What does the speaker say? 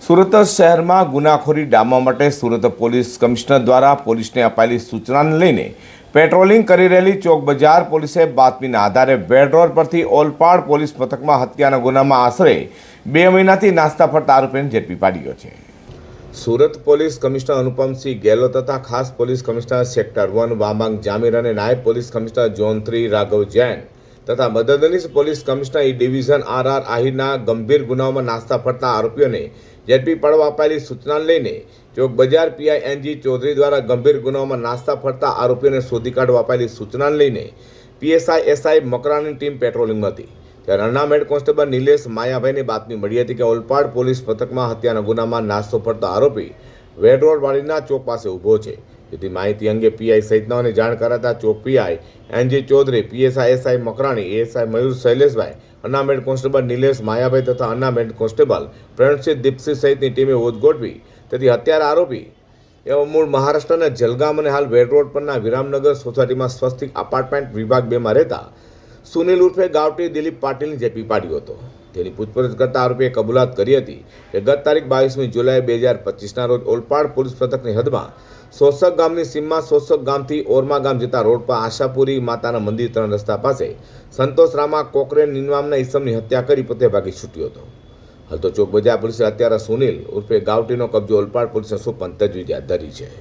સુરત શહેરમાં ગુનાખોરી ડામવા માટે સુરત પોલીસ કમિશનર દ્વારા પોલીસને અપાયેલી સૂચનાને લઈને પેટ્રોલિંગ કરી રહેલી ચોક બજાર પોલીસે બાતમીના આધારે વેડ રોડ પરથી ઓલપાડ પોલીસ મથકમાં હત્યાના ગુનામાં આશરે 2 મહિનાથી નાસ્તા ફરતા આરોપીને ઝડપી પાડ્યો છે। સુરત પોલીસ કમિશનર અનુપમસિંહ ગેહલોત તથા ખાસ police commissioner sector 1 Vamang Jamir અને નાયબ police commissioner zone 3 Raghav Jain તથા મદદનીશ police commissioner E division R આહિરના ગંભીર ગુનાઓમાં નાસ્તા ફરતા આરોપીઓને ઝડપી પાડવા અપાયેલી સૂચનાને લઈને ચોક બજાર પીઆઈ એનજી ચૌધરી દ્વારા ગંભીર ગુનાઓમાં નાસ્તા ફરતા આરોપીઓને શોધી કાઢવા અપાયેલી સૂચનાને લઈને પીએસઆઈ એસઆઈ મકરાણીની ટીમ પેટ્રોલિંગમાં હતી। ત્યારે અન્ના હેડ કોન્સ્ટેબલ નિલેશ માયાભાઈને બાતમી મળી હતી કે ઓલપાડ પોલીસ મથકમાં હત્યાના ગુનામાં નાસ્તો ફરતો આરોપી વેડ રોડ વાડીના ચોક પાસે ઊભો છે। જેથી માહિતી અંગે પીઆઈ સહિતનાઓને જાણ કરાતા ચોક PI NG Chaudhary, PSI SI Makrani, ASI Mayur Shaileshbhai, અન્ના હેડ કોન્સ્ટેબલ નિલેશ માયાભાઈ તથા અન્ના હેડ કોન્સ્ટેબલ પ્રણસિંહ દીપસિંહ સહિતની ટીમે ઓજ ગોઠવી તેથી હત્યારા આરોપી એવો મૂળ મહારાષ્ટ્રના જલગામ અને હાલ વેડ રોડ પરના વિરામનગર સોસાયટીમાં સ્વસ્તિક અપાર્ટમેન્ટ વિભાગ 2 માં રહેતા સુનિલ ઉર્ફે ગાવટી દિલીપ પાટીલને ઝડપી પાડ્યો હતો। તેની પૂછપરછ કરતા આરોપીએ કબૂલાત કરી હતી કે ગત તારીખ 22મી જુલાઈ 2025ના રોજ ઓલપાડ પોલીસ મથકની હદમાં સોસક ગામની સીમમાં સોસક ગામથી ઓરમા ગામ જતા રોડ પર આશાપુરી માતાના મંદિર 3 રસ્તા પાસે સંતોષરામા કોકરેન નિનવામના ઈસમની હત્યા કરી પોતે ભાગી છૂટ્યો હતો। હાલ તો ચોક બજાર પોલીસે હત્યારા સુનિલ ઉર્ફે ગાવટીનો કબજો ઓલપાડ પોલીસને સોંપવાની તજવીજ હાથ ધરી છે।